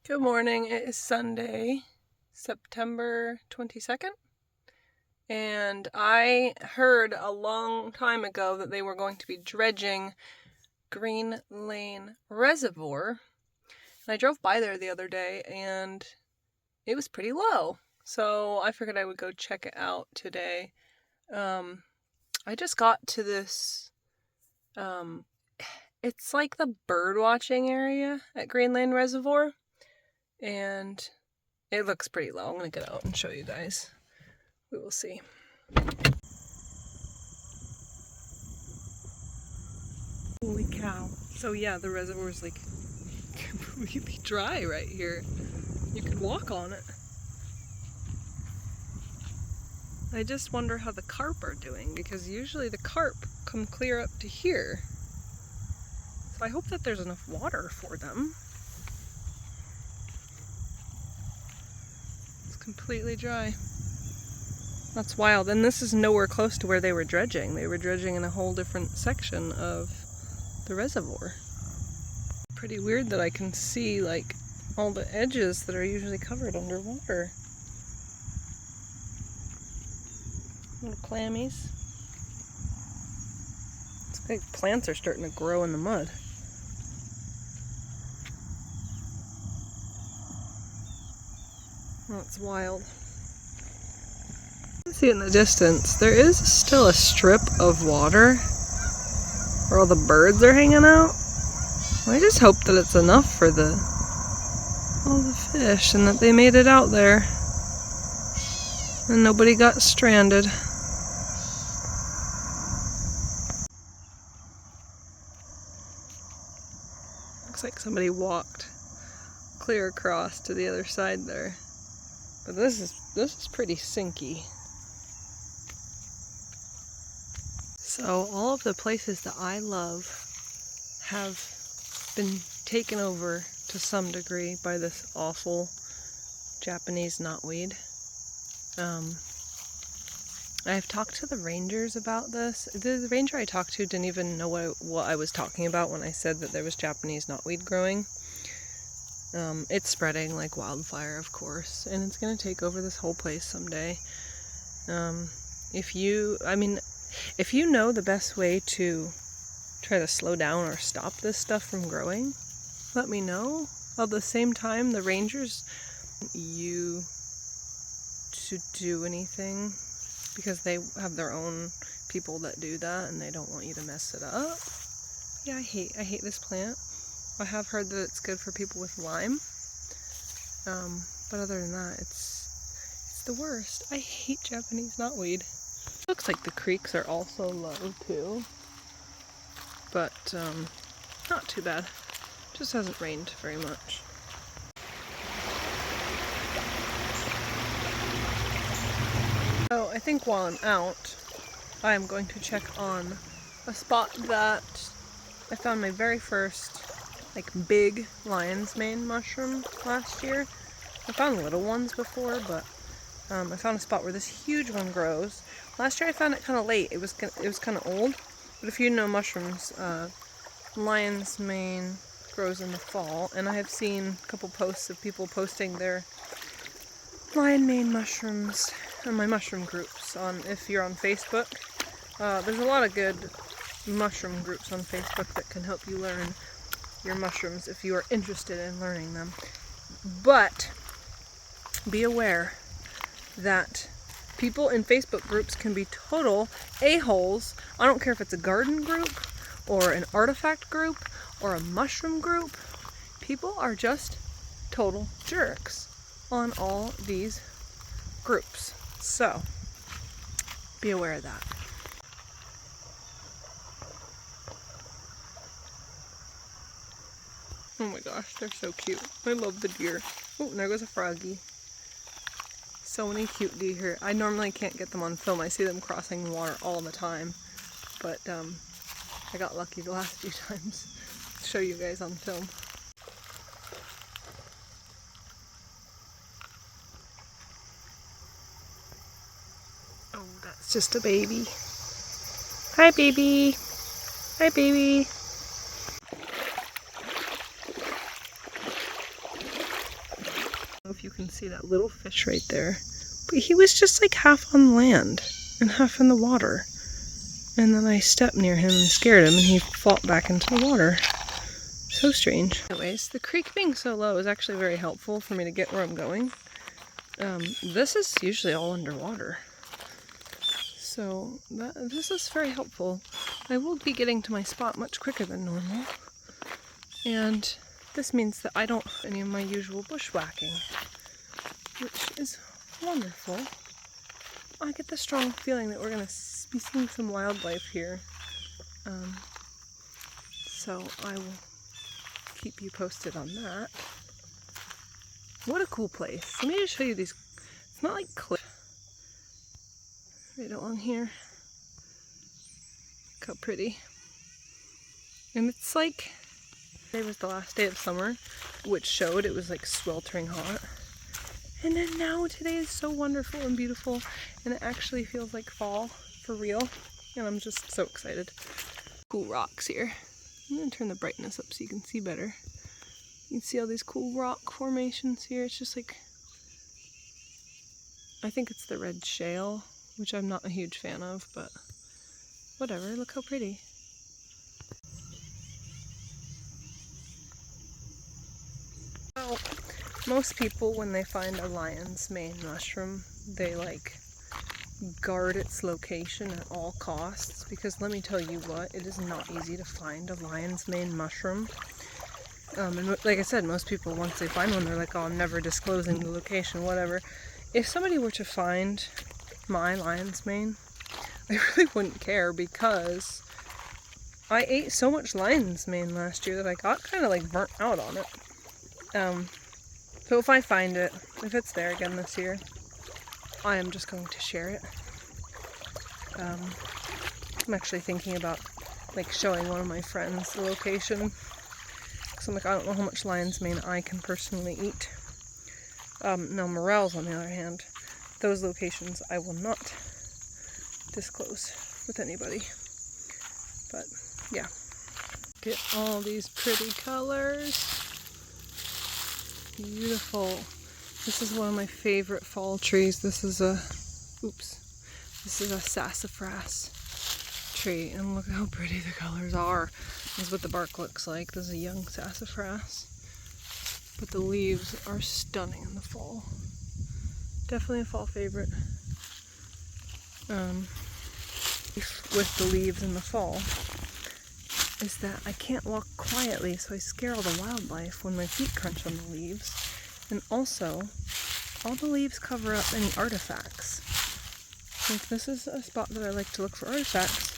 Good morning. It is Sunday, September 22nd, and I heard a long time ago that they were going to be dredging Green Lane Reservoir. And I drove by there the other day and it was pretty low, so I figured I would go check it out today. I just got to this, it's like the bird watching area at Green Lane Reservoir. And it looks pretty low. I'm going to get out and show you guys. We will see. Holy cow. So yeah, the reservoir is like completely dry right here. You could walk on it. I just wonder how the carp are doing, because usually the carp come clear up to here. So I hope that there's enough water for them. It's completely dry. That's wild. And this is nowhere close to where they were dredging. They were dredging in a whole different section of the reservoir. Pretty weird that I can see like all the edges that are usually covered underwater. Little clammies. It's like plants are starting to grow in the mud. That's wild. You can see in the distance, there is still a strip of water where all the birds are hanging out. I just hope that it's enough for all the fish and that they made it out there and nobody got stranded. Looks like somebody walked clear across to the other side there. But this is pretty sinky. So all of the places that I love have been taken over to some degree by this awful Japanese knotweed. I've talked to the rangers about this. The ranger I talked to didn't even know what I was talking about when I said that there was Japanese knotweed growing. It's spreading like wildfire, of course, and it's going to take over this whole place someday. If you know the best way to try to slow down or stop this stuff from growing, let me know. At the same time, the rangers want you to do anything because they have their own people that do that and they don't want you to mess it up. Yeah, I hate this plant. I have heard that it's good for people with Lyme. But other than that, it's the worst. I hate Japanese knotweed. Looks like the creeks are also low too. But not too bad. Just hasn't rained very much. So I think while I'm out, I am going to check on a spot that I found my very first like big lion's mane mushroom last year. I found little ones before, but I found a spot where this huge one grows. Last year I found it kind of late. It was kind of old, but if you know mushrooms, lion's mane grows in the fall, and I have seen a couple posts of people posting their lion mane mushrooms in my mushroom groups. If you're on Facebook, there's a lot of good mushroom groups on Facebook that can help you learn your mushrooms if you are interested in learning them. But be aware that people in Facebook groups can be total a-holes. I don't care if it's a garden group or an artifact group or a mushroom group. People are just total jerks on all these groups. So be aware of that. Oh my gosh, they're so cute. I love the deer. Oh, and there goes a froggy. So many cute deer here. I normally can't get them on film. I see them crossing the water all the time. But I got lucky the last few times to show you guys on film. Oh, that's just a baby. Hi, baby. Hi, baby. you can see that little fish right there. But he was just like half on land and half in the water. And then I stepped near him and scared him and he flopped back into the water. So strange. Anyways, the creek being so low is actually very helpful for me to get where I'm going. This is usually all underwater. So this is very helpful. I will be getting to my spot much quicker than normal. And this means that I don't do any of my usual bushwhacking, which is wonderful. I get the strong feeling that we're going to be seeing some wildlife here. So I will keep you posted on that. What a cool place. Let me just show you these. It's not like cliff. Right along here. Look how pretty. And it's like, today was the last day of summer, which showed it was like sweltering hot. And then now today is so wonderful and beautiful, and it actually feels like fall for real. And I'm just so excited. Cool rocks here. I'm gonna turn the brightness up so you can see better. You can see all these cool rock formations here. It's just like, I think it's the red shale, which I'm not a huge fan of, but whatever, look how pretty. Well, most people, when they find a lion's mane mushroom, they like guard its location at all costs, because let me tell you what, it is not easy to find a lion's mane mushroom. And like I said, most people, once they find one, they're like, oh, I'm never disclosing the location, whatever. If somebody were to find my lion's mane, I really wouldn't care, because I ate so much lion's mane last year that I got kind of like burnt out on it. So if I find it, if it's there again this year, I am just going to share it. I'm actually thinking about like showing one of my friends the location, because I'm like, I don't know how much lion's mane I can personally eat. Now morels, on the other hand, those locations I will not disclose with anybody. But yeah, get all these pretty colors. Beautiful. This is one of my favorite fall trees. This is a sassafras tree, and look how pretty the colors are. This is what the bark looks like. This is a young sassafras, but the leaves are stunning in the fall. Definitely a fall favorite. With the leaves in the fall is that I can't walk quietly, so I scare all the wildlife when my feet crunch on the leaves. And also, all the leaves cover up any artifacts. Like, this is a spot that I like to look for artifacts,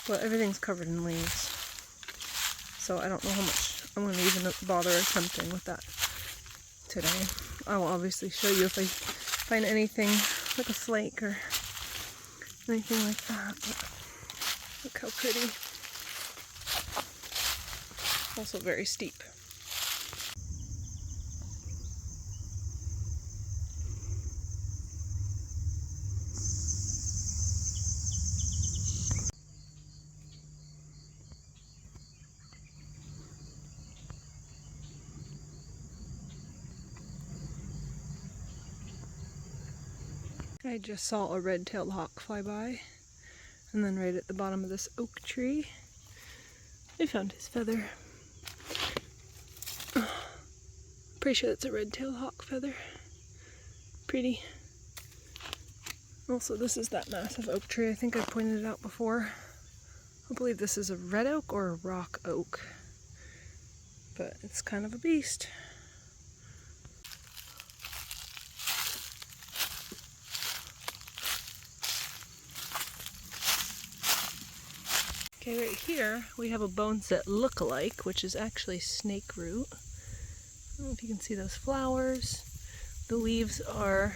but everything's covered in leaves. So I don't know how much I'm going to even bother attempting with that today. I will obviously show you if I find anything like a flake or anything like that, but look how pretty. Also very steep. I just saw a red-tailed hawk fly by, and then right at the bottom of this oak tree, I found his feather. Pretty sure that's a red-tailed hawk feather. Pretty. Also, this is that massive oak tree I think I pointed it out before. I believe this is a red oak or a rock oak, but it's kind of a beast. Okay, right here we have a boneset look-alike, which is actually snake root. I don't know if you can see those flowers. The leaves are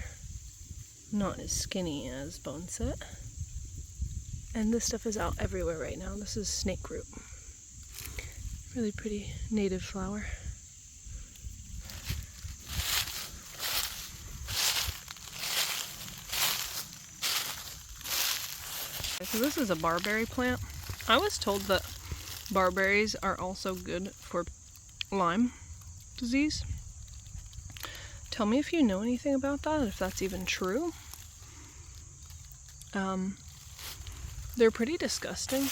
not as skinny as boneset. And this stuff is out everywhere right now. This is snake root. Really pretty native flower. So this is a barberry plant. I was told that barberries are also good for Lyme disease. Tell me if you know anything about that, if that's even true. They're pretty disgusting.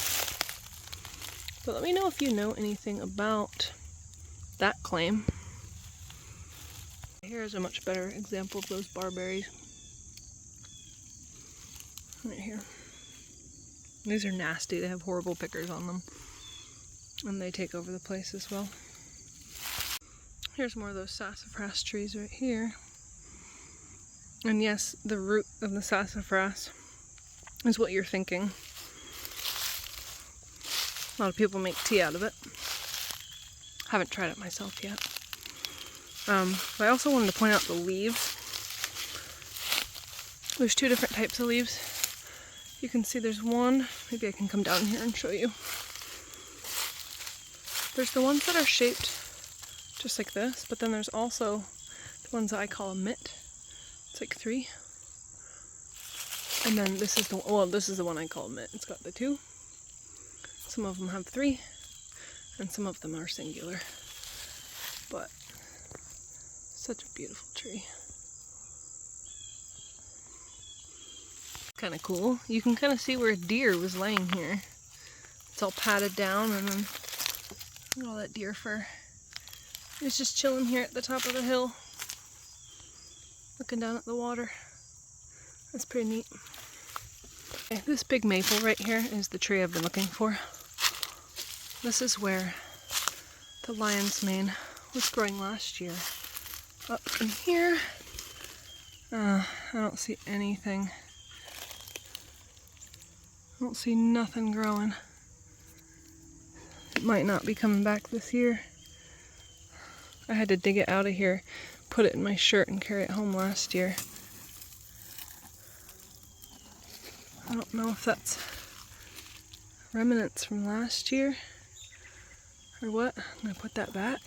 But let me know if you know anything about that claim. Here's a much better example of those barberries. Right here. These are nasty. They have horrible pickers on them. And they take over the place as well. Here's more of those sassafras trees right here. And yes, the root of the sassafras is what you're thinking. A lot of people make tea out of it. Haven't tried it myself yet. But I also wanted to point out the leaves. There's two different types of leaves. You can see there's one, maybe I can come down here and show you. There's the ones that are shaped just like this, but then there's also the ones that I call a mitt. It's like 3. And then this is the one I call a mitt. It's got the 2. Some of them have 3, and some of them are singular. But such a beautiful tree. Kind of cool. You can kind of see where a deer was laying here. It's all padded down, and then look at all that deer fur. It's just chilling here at the top of the hill, looking down at the water. That's pretty neat. Okay, this big maple right here is the tree I've been looking for. This is where the lion's mane was growing last year. Up in here, I don't see anything. I don't see nothing growing. It might not be coming back this year. I had to dig it out of here, put it in my shirt, and carry it home last year. I don't know if that's remnants from last year or what. I'm gonna put that back,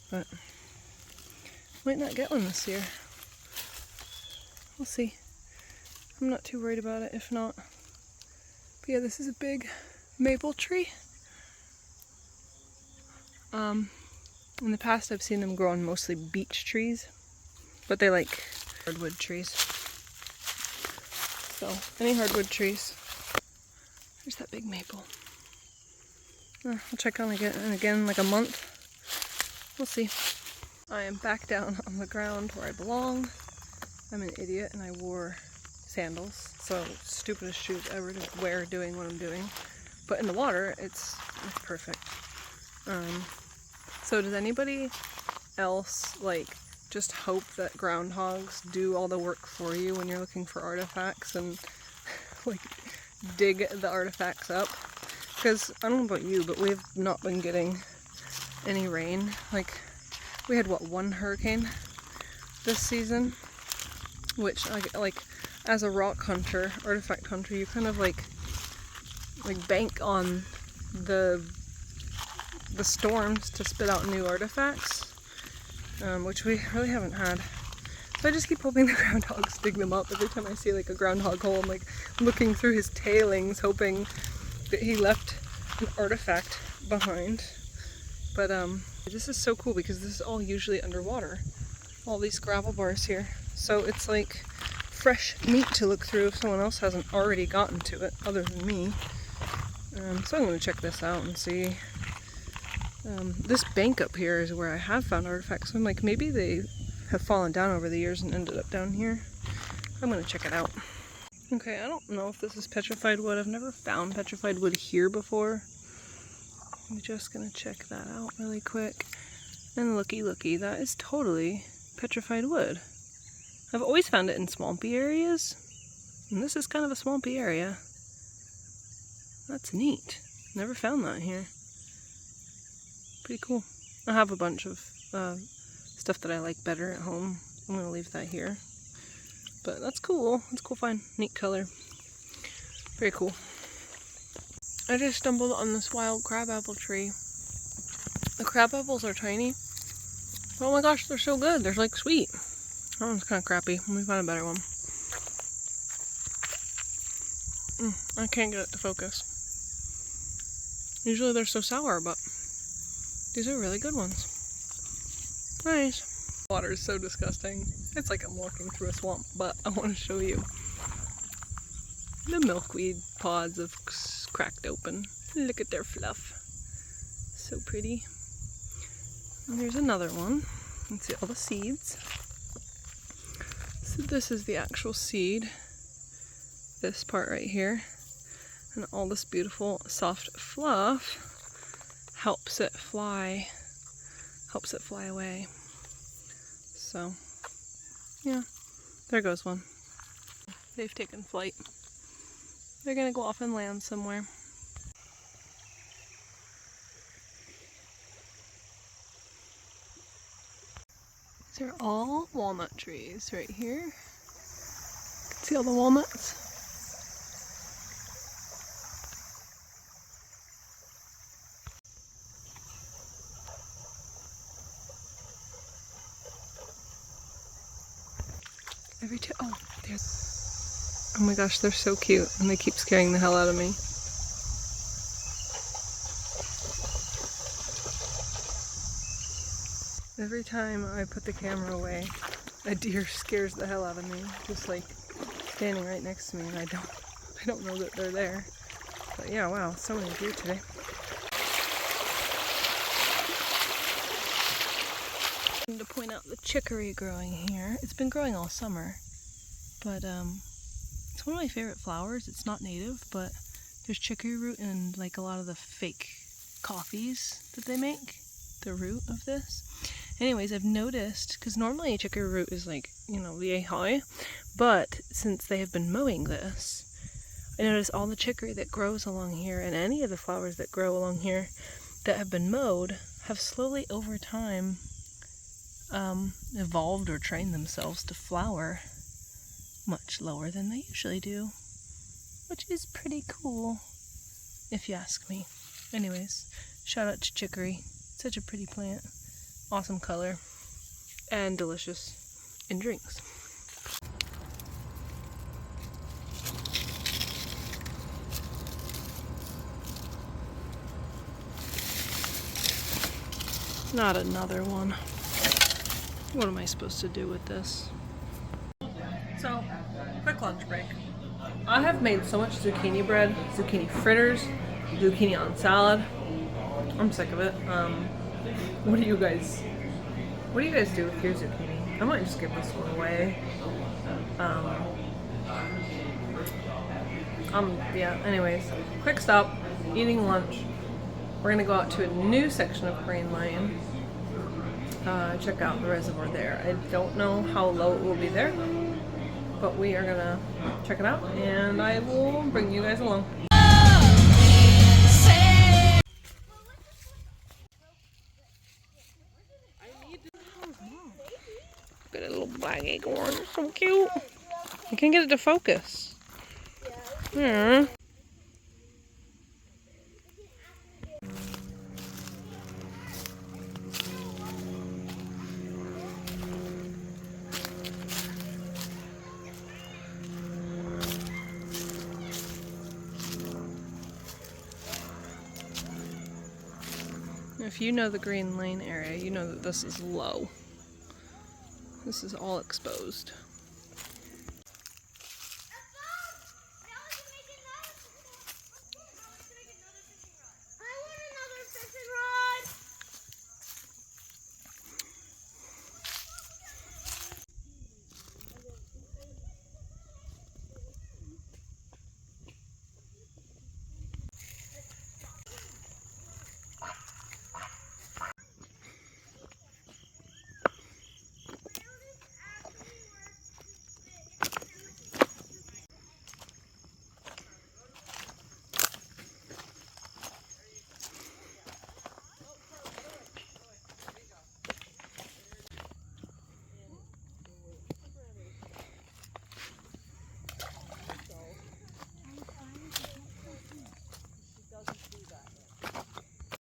but might not get one this year. We'll see. I'm not too worried about it if not. But yeah, this is a big maple tree. In the past I've seen them grow on mostly beech trees, but they like hardwood trees. So, any hardwood trees. There's that big maple. I'll check on it again in like a month. We'll see. I am back down on the ground where I belong. I'm an idiot and I wore sandals, so stupidest shoes ever to wear doing what I'm doing. But in the water, it's perfect. So does anybody else like just hope that groundhogs do all the work for you when you're looking for artifacts and like dig the artifacts up? Because I don't know about you, but we've not been getting any rain. Like we had one hurricane this season, which like as a rock hunter, artifact hunter, you kind of like bank on the storms to spit out new artifacts, which we really haven't had. So I just keep hoping the groundhogs dig them up. Every time I see like a groundhog hole, I'm like looking through his tailings, hoping that he left an artifact behind. But this is so cool because this is all usually underwater. All these gravel bars here. So it's like fresh meat to look through if someone else hasn't already gotten to it, other than me. So I'm going to check this out and see. This bank up here is where I have found artifacts. So I'm like, maybe they have fallen down over the years and ended up down here. I'm going to check it out. Okay, I don't know if this is petrified wood. I've never found petrified wood here before. I'm just going to check that out really quick. And looky, that is totally petrified wood. I've always found it in swampy areas. And this is kind of a swampy area. That's neat. Never found that here. Pretty cool. I have a bunch of stuff that I like better at home. I'm going to leave that here. But that's cool. That's cool find. Neat color. Very cool. I just stumbled on this wild crabapple tree. The crabapples are tiny. Oh my gosh, they're so good. They're like sweet. That one's kind of crappy. Let me find a better one. I can't get it to focus. Usually they're so sour, but these are really good ones. Nice. Water is so disgusting. It's like I'm walking through a swamp, but I want to show you. The milkweed pods have cracked open. Look at their fluff. So pretty. And there's another one. You can see all the seeds. So this is the actual seed. This part right here. And all this beautiful soft fluff helps it fly away. So, yeah, there goes one. They've taken flight. They're gonna go off and land somewhere. These are all walnut trees right here. You can see all the walnuts. Oh my gosh, they're so cute and they keep scaring the hell out of me. Every time I put the camera away, a deer scares the hell out of me, just like standing right next to me, and I don't know that they're there. But yeah, wow, so many deer today. To point out the chicory growing here. It's been growing all summer, but it's one of my favorite flowers. It's not native, but there's chicory root in like a lot of the fake coffees that they make, the root of this. Anyways, I've noticed, because normally chicory root is like, you know, yay high, but since they have been mowing this, I noticed all the chicory that grows along here and any of the flowers that grow along here that have been mowed have slowly over time evolved or trained themselves to flower much lower than they usually do, which is pretty cool if you ask me. Anyways, shout out to chicory. Such a pretty plant, awesome color, and delicious in drinks. Not another one. What am I supposed to do with this? So, quick lunch break. I have made so much zucchini bread, zucchini fritters, zucchini on salad. I'm sick of it. What do you guys do with your zucchini? I might just give this one away. Yeah, anyways, quick stop, eating lunch. We're gonna go out to a new section of Green Lane. Check out the reservoir there. I don't know how low it will be there, but we are gonna check it out and I will bring you guys along. Look at a little black acorn, so cute. I can't get it to focus. Yeah. If you know the Green Lane area, you know that this is low. This is all exposed.